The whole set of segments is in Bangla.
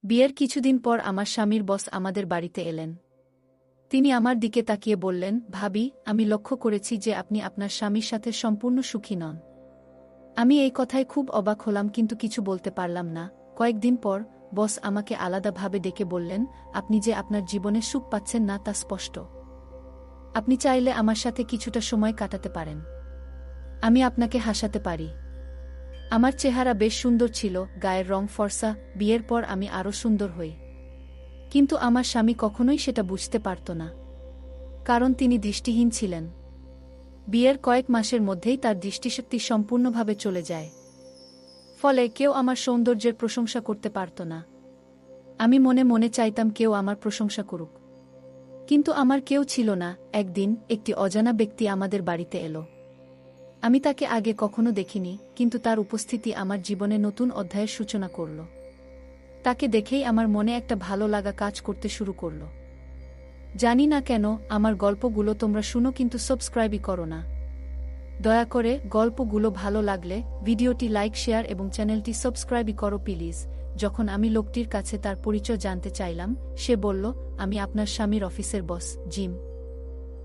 বিয়ের কিছুদিন পর আমার স্বামীর বস আমাদের বাড়িতে এলেন। তিনি আমার দিকে তাকিয়ে বললেন, ভাবি, আমি লক্ষ্য করেছি যে আপনি আপনার স্বামীর সাথে সম্পূর্ণ সুখী নন। আমি এই কথায় খুব অবাক হলাম, কিন্তু কিছু বলতে পারলাম না। কয়েকদিন পর বস আমাকে আলাদাভাবে ডেকে বললেন, আপনি যে আপনার জীবনে সুখ পাচ্ছেন না তা স্পষ্ট। আপনি চাইলে আমার সাথে কিছুটা সময় কাটাতে পারেন। আমি আপনাকে হাসাতে পারি। আমার চেহারা বেশ সুন্দর ছিল, গায়ের রং ফর্সা। বিয়ের পর আমি আরও সুন্দর হই। কিন্তু আমার স্বামী কখনোই সেটা বুঝতে পারত না, কারণ তিনি দৃষ্টিহীন ছিলেন। বিয়ের কয়েক মাসের মধ্যেই তার দৃষ্টিশক্তি সম্পূর্ণভাবে চলে যায়। ফলে কেউ আমার সৌন্দর্যের প্রশংসা করতে পারত না। আমি মনে মনে চাইতাম কেউ আমার প্রশংসা করুক, কিন্তু আমার কেউ ছিল না। একদিন একটি অজানা ব্যক্তি আমাদের বাড়িতে এলো। আমি তাকে আগে কখনো দেখিনি, কিন্তু তার উপস্থিতি আমার জীবনে নতুন অধ্যায়ের সূচনা করল। তাকে দেখেই আমার মনে একটা ভালো লাগা কাজ করতে শুরু করল। জানি না কেন আমার গল্পগুলো তোমরা শুনো, কিন্তু সাবস্ক্রাইবই করো না। দয়া করে গল্পগুলো ভালো লাগলে ভিডিওটি লাইক, শেয়ার এবং চ্যানেলটি সাবস্ক্রাইবই করো প্লিজ। যখন আমি লোকটির কাছে তার পরিচয় জানতে চাইলাম, সে বলল, আমি আপনার স্বামীর অফিসের বস, জিম।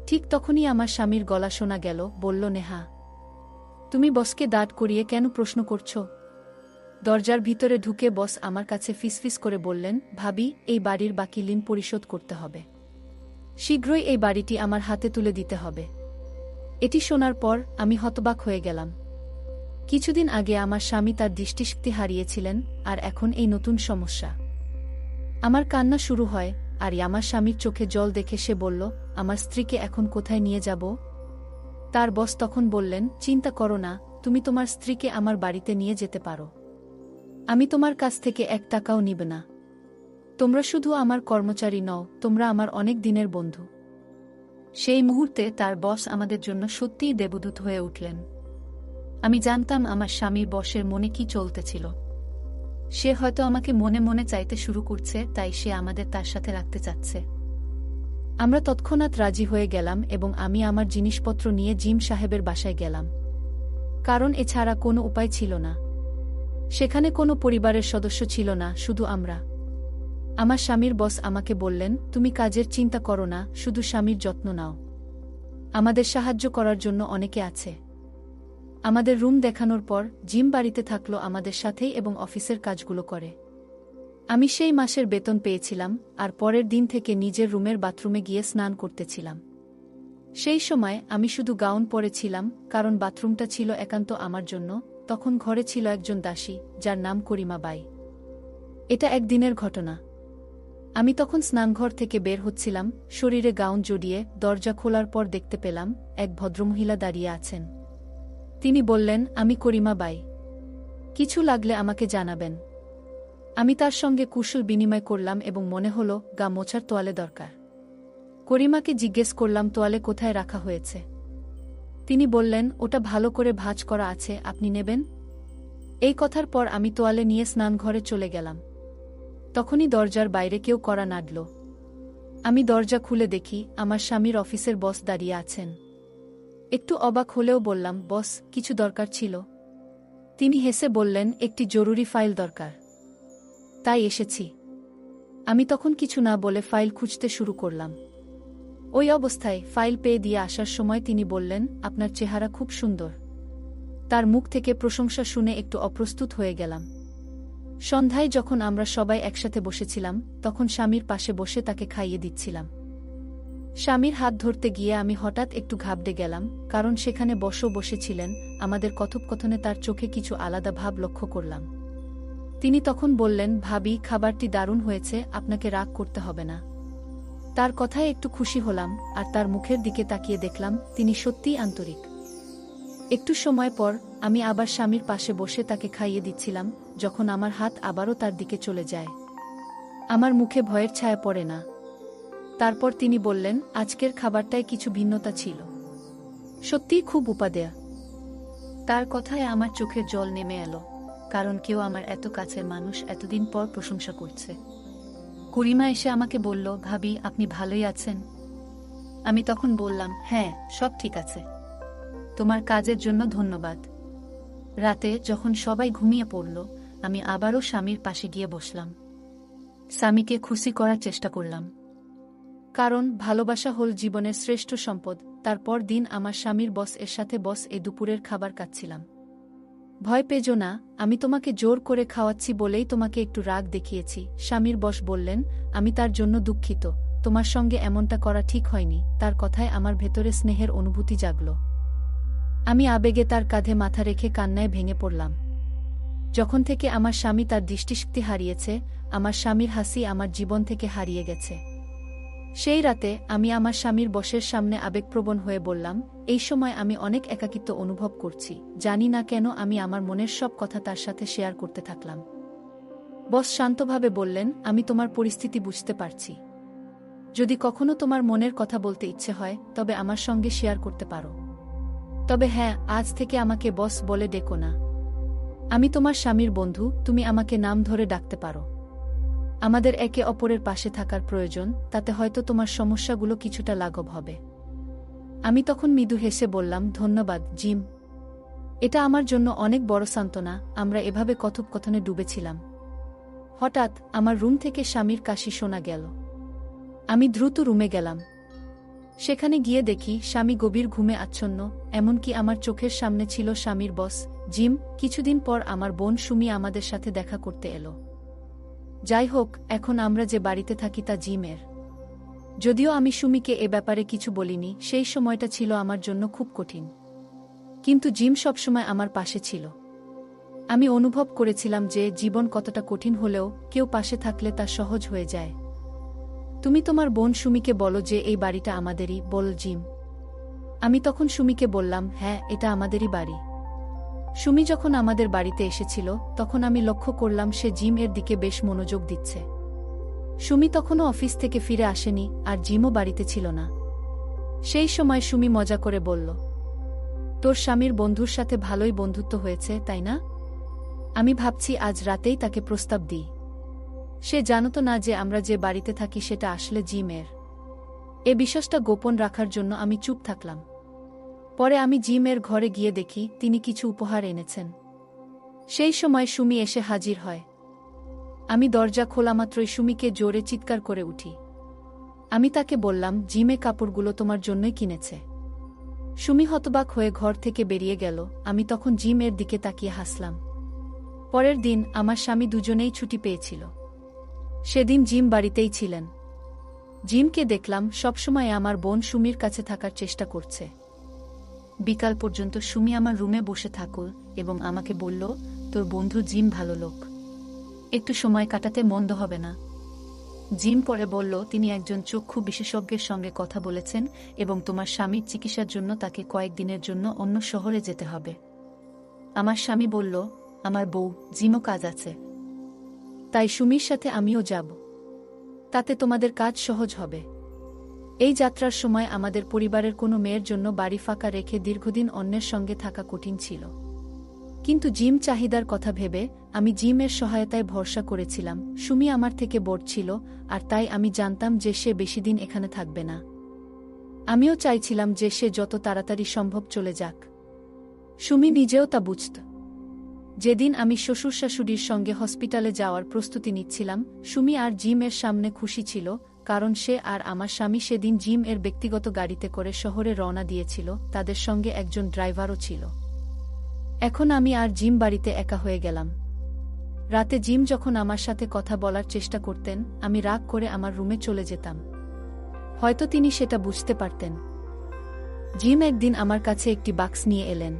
ঠিক তখনই আমার স্বামীর গলা শোনা গেল, বলল, নেহা, তুমি বসকে দাঁড় করিয়ে কেন প্রশ্ন করছো? দরজার ভিতরে ঢুকে বস আমার কাছে ফিসফিস করে বললেন, ভাবি, এই বাড়ির বাকি ঋণ পরিশোধ করতে হবে। শীঘ্রই এই বাড়িটি আমার হাতে তুলে দিতে হবে। এটি শোনার পর আমি হতবাক হয়ে গেলাম। কিছুদিন আগে আমার স্বামী তার দৃষ্টিশক্তি হারিয়েছিলেন, আর এখন এই নতুন সমস্যা। আমার কান্না শুরু হয়, আর আমার স্বামীর চোখে জল দেখে সে বলল, আমার স্ত্রীকে এখন কোথায় নিয়ে যাব? তার বস তখন বললেন, চিন্তা করো না, তুমি তোমার স্ত্রীকে আমার বাড়িতে নিয়ে যেতে পারো। আমি তোমার কাছ থেকে 1 টাকাও নিব না। তোমরা শুধু আমার কর্মচারী নও, তোমরা আমার অনেক দিনের বন্ধু। সেই মুহূর্তে তার বস আমাদের জন্য সত্যিই দেবদূত হয়ে উঠলেন। আমি জানতাম আমার স্বামীর বসের মনে কি চলতেছিল। সে হয়তো আমাকে মনে মনে চাইতে শুরু করছে, তাই সে আমাদের তার সাথে রাখতে চাচ্ছে। আমরা তৎক্ষণাৎ রাজি হয়ে গেলাম এবং আমি আমার জিনিসপত্র নিয়ে জিম সাহেবের বাসায় গেলাম, কারণ এছাড়া কোনো উপায় ছিল না। সেখানে কোনো পরিবারের সদস্য ছিল না, শুধু আমরা। আমার স্বামীর বস আমাকে বললেন, তুমি কাজের চিন্তা করো না, শুধু স্বামীর যত্ন নাও। আমাদের সাহায্য করার জন্য অনেকে আছে। আমাদের রুম দেখানোর পর জিম বাড়িতে থাকলো আমাদের সাথেই এবং অফিসের কাজগুলো করে। আমি সেই মাসের বেতন পেয়েছিলাম, আর পরের দিন থেকে নিজের রুমের বাথরুমে গিয়ে স্নান করতেছিলাম। সেই সময় আমি শুধু গাউন পরেছিলাম, কারণ বাথরুমটা ছিল একান্ত আমার জন্য। তখন ঘরে ছিল একজন দাসী, যার নাম করিমা বাই। এটা একদিনের ঘটনা। আমি তখন স্নানঘর থেকে বের হচ্ছিলাম, শরীরে গাউন জড়িয়ে। দরজা খোলার পর দেখতে পেলাম এক ভদ্রমহিলা দাঁড়িয়ে আছেন। তিনি বললেন, আমি করিমা বাই, কিছু লাগলে আমাকে জানাবেন। আমি তার সঙ্গে কুশল বিনিময় করলাম এবং মনে হলো গা মোছার তোয়ালে দরকার। করিমাকে জিজ্ঞেস করলাম, তোয়ালে কোথায় রাখা হয়েছে? তিনি বললেন, ওটা ভালো করে ভাঁজ করা আছে, আপনি নেবেন? এই কথার পর আমি তোয়ালে নিয়ে স্নানঘরে চলে গেলাম। তখনই দরজার বাইরে কেউ কড়া নাড়ল। আমি দরজা খুলে দেখি আমার স্বামীর অফিসের বস দাঁড়িয়ে আছেন। একটু অবাক হলেও বললাম, বস, কিছু দরকার ছিল? তিনি হেসে বললেন, একটি জরুরি ফাইল দরকার, তাই এসেছি। আমি তখন কিছু না বলে ফাইল খুঁজতে শুরু করলাম। ওই অবস্থায় ফাইল পেয়ে দিয়ে আসার সময় তিনি বললেন, আপনার চেহারা খুব সুন্দর। তার মুখ থেকে প্রশংসা শুনে একটু অপ্রস্তুত হয়ে গেলাম। সন্ধ্যায় যখন আমরা সবাই একসাথে বসেছিলাম, তখন স্বামীর পাশে বসে তাকে খাইয়ে দিচ্ছিলাম। স্বামীর হাত ধরতে গিয়ে আমি হঠাৎ একটু ঘাবড়ে গেলাম, কারণ সেখানে বসেছিলেন। আমাদের কথোপকথনে তার চোখে কিছু আলাদা ভাব লক্ষ্য করলাম। তিনি তখন বললেন, ভাবি, খাবারটি দারুণ হয়েছে, আপনাকে রাগ করতে হবে না। তার কথায় একটু খুশি হলাম, আর তার মুখের দিকে তাকিয়ে দেখলাম তিনি সত্যিই আন্তরিক। একটু সময় পর আমি আবার স্বামীর পাশে বসে তাকে খাইয়ে দিচ্ছিলাম, যখন আমার হাত আবারও তার দিকে চলে যায়। আমার মুখে ভয়ের ছায়া পড়ে না। তারপর তিনি বললেন, আজকের খাবারটায় কিছু ভিন্নতা ছিল, সত্যিই খুব উপাদেয়। তার কথায় আমার চোখের জল নেমে এলো, কারণ কেউ আমার এত কাছের মানুষ এতদিন পর প্রশংসা করছে। করিমা এসে আমাকে বলল, ভাবি, আপনি ভালোই আছেন? আমি তখন বললাম, হ্যাঁ, সব ঠিক আছে। তোমার কাজের জন্য ধন্যবাদ। রাতে যখন সবাই ঘুমিয়ে পড়ল, আমি আবারও স্বামীর পাশে গিয়ে বসলাম। স্বামীকে খুশি করার চেষ্টা করলাম। কারণ ভালোবাসা হল জীবনের শ্রেষ্ঠ সম্পদ। তারপর দিন আমার স্বামীর বস এর সাথে এই দুপুরের খাবার খাচ্ছিলাম। ভয় পেজো না, আমি তোমাকে জোর করে খাওয়াচ্ছি বলেই তোমাকে একটু রাগ দেখিয়েছি। স্বামীর বস বললেন, আমি তার জন্য দুঃখিত, তোমার সঙ্গে এমনটা করা ঠিক হয়নি। তার কথায় আমার ভেতরে স্নেহের অনুভূতি জাগল। আমি আবেগে তার কাঁধে মাথা রেখে কান্নায় ভেঙে পড়লাম। যখন থেকে আমার স্বামী তার দৃষ্টিশক্তি হারিয়েছে, আমার স্বামীর হাসি আমার জীবন থেকে হারিয়ে গেছে। সেই রাতে আমি আমার স্বামীর বসের সামনে আবেগপ্রবণ হয়ে বললাম, এই সময় আমি অনেক একাকিত্ব অনুভব করছি। জানি না কেন আমি আমার মনের সব কথা তার সাথে শেয়ার করতে থাকলাম। বস শান্তভাবে বললেন, আমি তোমার পরিস্থিতি বুঝতে পারছি। যদি কখনো তোমার মনের কথা বলতে ইচ্ছে হয় তবে আমার সঙ্গে শেয়ার করতে পারো। তবে হ্যাঁ, আজ থেকে আমাকে বস বলে ডেকো না। আমি তোমার স্বামীর বন্ধু, তুমি আমাকে নাম ধরে ডাকতে পারো। আমাদের একে অপরের পাশে থাকার প্রয়োজন, তাতে হয়তো তোমার সমস্যাগুলো কিছুটা লাঘব হবে। আমি তখন মৃদু হেসে বললাম, ধন্যবাদ জিম। এটা আমার জন্য অনেক বড় সান্ত্বনা। আমরা এভাবে কথোপকথনে ডুবেছিলাম। হঠাৎ আমার রুম থেকে স্বামীর কাশি শোনা গেল। আমি দ্রুত রুমে গেলাম। সেখানে গিয়ে দেখি স্বামী গভীর ঘুমে আচ্ছন্ন, এমনকি আমার চোখের সামনে ছিল স্বামীর বস জিম। কিছুদিন পর আমার বোন সুমি আমাদের সাথে দেখা করতে এলো। যাই হোক, এখন আমরা যে বাড়িতে থাকি তা জিমের। যদিও আমি সুমিকে এ ব্যাপারে কিছু বলিনি, সেই সময়টা ছিল আমার জন্য খুব কঠিন। কিন্তু জিম সবসময় আমার পাশে ছিল। আমি অনুভব করেছিলাম যে জীবন কতটা কঠিন হলেও কেউ পাশে থাকলে তা সহজ হয়ে যায়। তুমি তোমার বোন সুমিকে বলো যে এই বাড়িটা আমাদেরই, বল জিম। আমি তখন সুমিকে বললাম, হ্যাঁ, এটা আমাদেরই বাড়ি। সুমি যখন আমাদের বাড়িতে এসেছিল তখন আমি লক্ষ্য করলাম সে জিম এর দিকে বেশ মনোযোগ দিচ্ছে। সুমি তখনও অফিস থেকে ফিরে আসেনি, আর জিমও বাড়িতে ছিল না। সেই সময় সুমি মজা করে বলল, তোর স্বামীর বন্ধুর সাথে ভালোই বন্ধুত্ব হয়েছে, তাই না? আমি ভাবছি আজ রাতেই তাকে প্রস্তাব দিই। সে জানত না যে আমরা যে বাড়িতে থাকি সেটা আসলে জিমের। এ বিশ্বাসটা গোপন রাখার জন্য আমি চুপ থাকলাম। পরে আমি জিমের ঘরে গিয়ে দেখি তিনি কিছু উপহার এনেছেন। সেই সময় সুমি এসে হাজির হয়। আমি দরজা খোলামাত্রই সুমিকে জোরে চিৎকার করে উঠি। আমি তাকে বললাম, জিমে কাপড়গুলো তোমার জন্যই কিনেছে। সুমি হতবাক হয়ে ঘর থেকে বেরিয়ে গেল। আমি তখন জিমের দিকে তাকিয়ে হাসলাম। পরের দিন আমার স্বামী দুজনেই ছুটি পেয়েছিল। সেদিন জিম বাড়িতেই ছিলেন। জিমকে দেখলাম সবসময় আমার বোন সুমির কাছে থাকার চেষ্টা করছে। বিকাল পর্যন্ত সুমি আমার রুমে বসে থাকল এবং আমাকে বলল, তোর বন্ধু জিম ভালো লোক, একটু সময় কাটাতে মন্দ হবে না। জিম পরে বলল, তিনি একজন চক্ষু বিশেষজ্ঞের সঙ্গে কথা বলেছেন এবং তোমার স্বামীর চিকিৎসার জন্য তাকে কয়েকদিনের জন্য অন্য শহরে যেতে হবে। আমার স্বামী বলল, আমার বউ জিমও কাজ আছে, তাই সুমির সাথে আমিও যাব। তাতে তোমাদের কাজ সহজ হবে। এই যাত্রার সময় আমাদের পরিবারের কোনো মেয়ের জন্য বাড়ি ফাঁকা রেখে দীর্ঘদিন অন্যের সঙ্গে থাকা কঠিন ছিল। কিন্তু জিম চাহিদার কথা ভেবে আমি জিমের সহায়তায় ভরসা করেছিলাম। সুমি আমার থেকে বড় ছিল, আর তাই আমি জানতাম যে সে বেশিদিন এখানে থাকবে না। আমিও চাইছিলাম যে সে যত তাড়াতাড়ি সম্ভব চলে যাক। সুমি নিজেও তা বুঝত। যেদিন আমি শ্বশুর শাশুড়ির সঙ্গে হসপিটালে যাওয়ার প্রস্তুতি নিচ্ছিলাম, সুমি আর জিম এর সামনে খুশি ছিল, কারণ সে আর আমার স্বামী সেদিন জিম এর ব্যক্তিগত গাড়িতে করে শহরে রওনা দিয়েছিল। তাদের সঙ্গে একজন ড্রাইভারও ছিল। এখন আমি আর জিম বাড়িতে একা হয়ে গেলাম। রাতে জিম যখন আমার সাথে কথা বলার চেষ্টা করতেন, আমি রাগ করে আমার রুমে চলে যেতাম। হয়তো তিনি সেটা বুঝতে পারতেন। জিম একদিন আমার কাছে একটি বাক্স নিয়ে এলেন।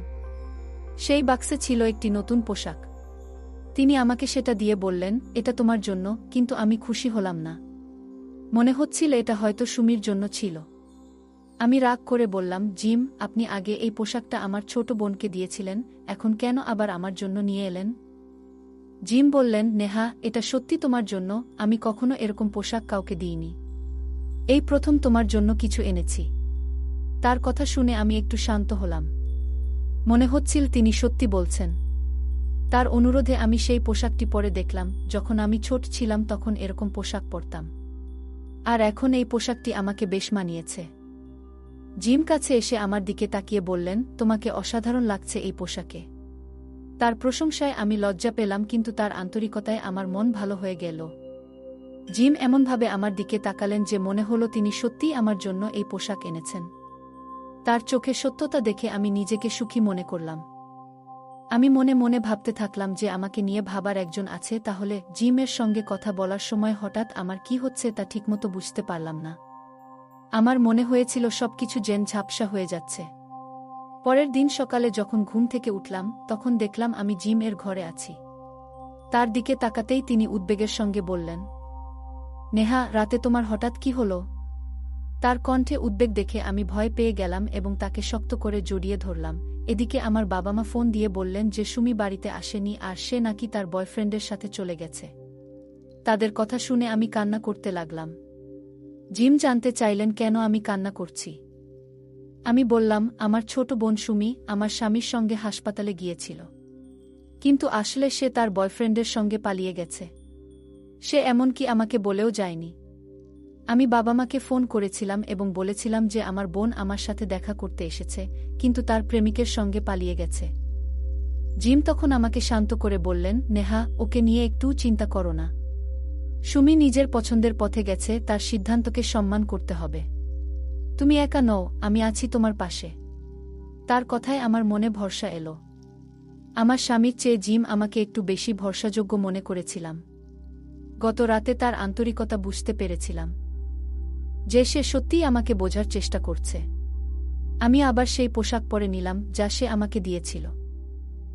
সেই বাক্সে ছিল একটি নতুন পোশাক। তিনি আমাকে সেটা দিয়ে বললেন, এটা তোমার জন্য। কিন্তু আমি খুশি হলাম না। মনে হচ্ছিল এটা হয়তো সুমির জন্য ছিল। আমি রাগ করে বললাম, জিম, আপনি আগে এই পোশাকটা আমার ছোট বোনকে দিয়েছিলেন, এখন কেন আবার আমার জন্য নিয়ে এলেন? জিম বললেন, নেহা, এটা সত্যি তোমার জন্য। আমি কখনো এরকম পোশাক কাউকে দিইনি। এই প্রথম তোমার জন্য কিছু এনেছি। তার কথা শুনে আমি একটু শান্ত হলাম। মনে হচ্ছিল তিনি সত্যি বলছেন। তার অনুরোধে আমি সেই পোশাকটি পরে দেখলাম। যখন আমি ছোট ছিলাম তখন এরকম পোশাক পরতাম, আর এখন এই পোশাকটি আমাকে বেশ মানিয়েছে। জিম কাছে এসে আমার দিকে তাকিয়ে বললেন, তোমাকে অসাধারণ লাগছে এই পোশাকে। তার প্রশংসায় আমি লজ্জা পেলাম, কিন্তু তার আন্তরিকতায় আমার মন ভালো হয়ে গেল। জিম এমনভাবে আমার দিকে তাকালেন যে মনে হলো তিনি সত্যিই আমার জন্য এই পোশাক এনেছেন। তার চোখে সত্যতা দেখে আমি নিজেকে সুখী মনে করলাম। আমি মনে মনে ভাবতে থাকলাম যে আমাকে নিয়ে ভাবার একজন আছে, তাহলে জিমের সঙ্গে কথা বলার সময় হঠাৎ আমার কি হচ্ছে তা ঠিকমতো বুঝতে পারলাম না। আমার মনে হয়েছিল সবকিছু যেন ঝাপসা হয়ে যাচ্ছে। পরের দিন সকালে যখন ঘুম থেকে উঠলাম তখন দেখলাম আমি জিম এর ঘরে আছি। তার দিকে তাকাতেই তিনি উদ্বেগের সঙ্গে বললেন, নেহা, রাতে তোমার হঠাৎ কি হলো? তার কণ্ঠে উদ্বেগ দেখে আমি ভয় পেয়ে গেলাম এবং তাকে শক্ত করে জড়িয়ে ধরলাম। এদিকে আমার বাবা মা ফোন দিয়ে বললেন যে সুমি বাড়িতে আসেনি আর সে নাকি তার বয়ফ্রেন্ডের সাথে চলে গেছে। তাদের কথা শুনে আমি কান্না করতে লাগলাম। জিম জানতে চাইলেন কেন আমি কান্না করছি। আমি বললাম, আমার ছোট বোন সুমি আমার স্বামীর সঙ্গে হাসপাতালে গিয়েছিল, কিন্তু আসলে সে তার বয়ফ্রেন্ডের সঙ্গে পালিয়ে গেছে। সে এমনকি আমাকে বলেও যায়নি। আমি বাবা মাকে ফোন করেছিলাম এবং বলেছিলাম যে আমার বোন আমার সাথে দেখা করতে এসেছে, কিন্তু তার প্রেমিকের সঙ্গে পালিয়ে গেছে। জিম তখন আমাকে শান্ত করে বললেন, নেহা, ওকে নিয়ে একটু চিন্তা করো না। সুমি নিজের পছন্দের পথে গেছে, তার সিদ্ধান্তকে সম্মান করতে হবে। তুমি একা নও, আমি আছি তোমার পাশে। তার কথায় আমার মনে ভরসা এলো। আমার স্বামীর চেয়ে জিম আমাকে একটু বেশি ভরসাযোগ্য মনে করেছিলাম। গত রাতে তার আন্তরিকতা বুঝতে পেরেছিলাম যে সে সত্যিই আমাকে বোঝার চেষ্টা করছে। আমি আবার সেই পোশাক পরে নিলাম যা সে আমাকে দিয়েছিল।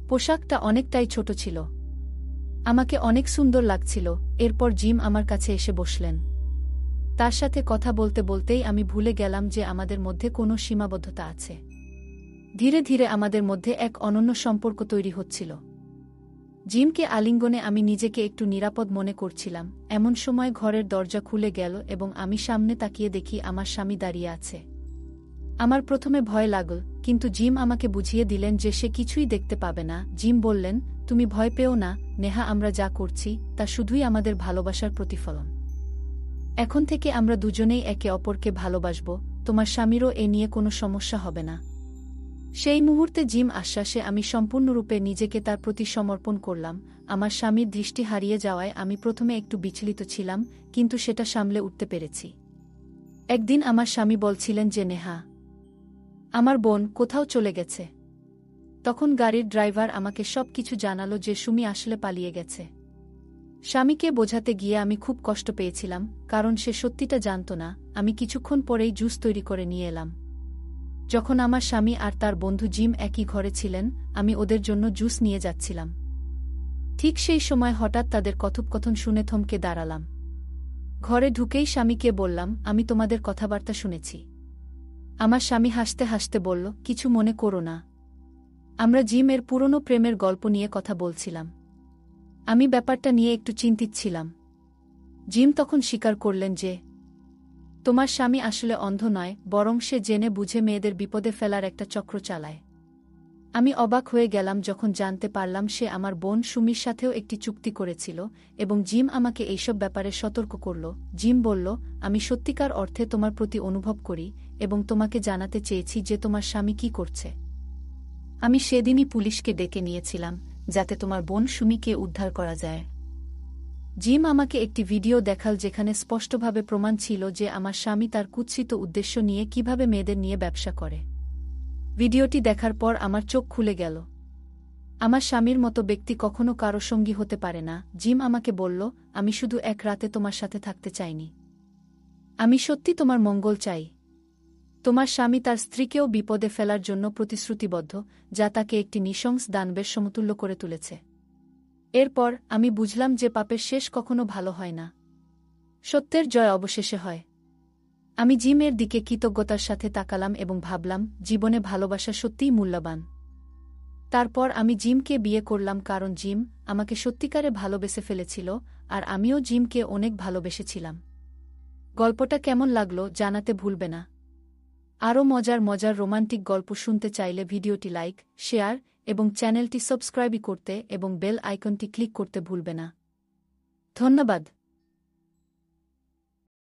পোশাকটা অনেকটাই ছোট ছিল, আমাকে অনেক সুন্দর লাগছিল। এরপর জিম আমার কাছে এসে বসলেন। তার সাথে কথা বলতে বলতেই আমি ভুলে গেলাম যে আমাদের মধ্যে কোনো সীমাবদ্ধতা আছে। ধীরে ধীরে আমাদের মধ্যে এক অনন্য সম্পর্ক তৈরি হচ্ছিল। জিমকে আলিঙ্গনে আমি নিজেকে একটু নিরাপদ মনে করছিলাম। এমন সময় ঘরের দরজা খুলে গেল এবং আমি সামনে তাকিয়ে দেখি আমার স্বামী দাঁড়িয়ে আছে। আমার প্রথমে ভয় লাগল, কিন্তু জিম আমাকে বুঝিয়ে দিলেন যে সে কিছুই দেখতে পাবে না। জিম বললেন, তুমি ভয় পেও না নেহা, আমরা যা করছি তা শুধুই আমাদের ভালোবাসার প্রতিফলন। এখন থেকে আমরা দুজনেই একে অপরকে ভালোবাসব, তোমার স্বামীরও এ নিয়ে কোনো সমস্যা হবে না। সেই মুহূর্তে জিম আশ্বাসে আমি সম্পূর্ণরূপে নিজেকে তার প্রতি সমর্পণ করলাম। আমার স্বামীর দৃষ্টি হারিয়ে যাওয়ায় আমি প্রথমে একটু বিচলিত ছিলাম, কিন্তু সেটা সামলে উঠতে পেরেছি। একদিন আমার স্বামী বলছিলেন যে নেহা, আমার বোন কোথাও চলে গেছে। তখন গাড়ির ড্রাইভার আমাকে সব কিছু জানালো যে সুমি আসলে পালিয়ে গেছে। স্বামীকে বোঝাতে গিয়ে আমি খুব কষ্ট পেয়েছিলাম, কারণ সে সত্যিটা জানত না। আমি কিছুক্ষণ পরেই জুস তৈরি করে নিয়ে এলাম। যখন আমার স্বামী আর তার বন্ধু জিম একই ঘরে ছিলেন, আমি ওদের জন্য জুস নিয়ে যাচ্ছিলাম। ঠিক সেই সময় হঠাৎ তাদের কথোপকথন শুনে থমকে দাঁড়ালাম। ঘরে ঢুকেই স্বামীকে বললাম, আমি তোমাদের কথাবার্তা শুনেছি। আমার স্বামী হাসতে হাসতে বলল, কিছু মনে করো না, আমরা জিম এর পুরনো প্রেমের গল্প নিয়ে কথা বলছিলাম। আমি ব্যাপারটা নিয়ে একটু চিন্তিত ছিলাম। জিম তখন স্বীকার করলেন যে তোমার স্বামী আসলে অন্ধ নয়, বরং সে জেনে বুঝে মেয়েদের বিপদে ফেলার একটা চক্র চালায়। আমি অবাক হয়ে গেলাম যখন জানতে পারলাম সে আমার বোন সুমির সাথেও একটি চুক্তি করেছিল, এবং জিম আমাকে এইসব ব্যাপারে সতর্ক করল। জিম বলল, আমি সত্যিকার অর্থে তোমার প্রতি অনুভব করি এবং তোমাকে জানাতে চেয়েছি যে তোমার স্বামী কি করছে। আমি সেদিনই পুলিশকে ডেকে নিয়েছিলাম যাতে তোমার বোন সুমিকে উদ্ধার করা যায়। জিম আমাকে একটি ভিডিও দেখাল যেখানে স্পষ্টভাবে প্রমাণ ছিল যে আমার স্বামী তার কুৎসিত উদ্দেশ্য নিয়ে কিভাবে মেয়েদের নিয়ে ব্যবসা করে। ভিডিওটি দেখার পর আমার চোখ খুলে গেল। আমার স্বামীর মতো ব্যক্তি কখনো কারো সঙ্গী হতে পারে না। জিম আমাকে বলল, আমি শুধু এক রাতে তোমার সাথে থাকতে চাইনি, আমি সত্যি তোমার মঙ্গল চাই। তোমার স্বামী তার স্ত্রীকেও বিপদে ফেলার জন্য প্রতিশ্রুতিবদ্ধ, যা তাকে একটি নৃশংস দানবের সমতুল্য করে তুলেছে। এরপর আমি বুঝলাম যে পাপের শেষ কখনো ভালো হয় না, সত্যের জয় অবশেষে হয়। আমি জিমের দিকে কৃতজ্ঞতার সাথে তাকালাম এবং ভাবলাম, জীবনে ভালোবাসা সত্যিই মূল্যবান। তারপর আমি জিমকে বিয়ে করলাম, কারণ জিম আমাকে সত্যিকারে ভালোবেসে ফেলেছিল আর আমিও জিমকে অনেক ভালোবেসেছিলাম। গল্পটা কেমন লাগলো জানাতে ভুলবে না। আরও মজার মজার রোমান্টিক গল্প শুনতে চাইলে ভিডিওটি লাইক, শেয়ার এবং চ্যানেলটি সাবস্ক্রাইব করতে এবং বেল আইকনটি ক্লিক করতে ভুলবে না। ধন্যবাদ।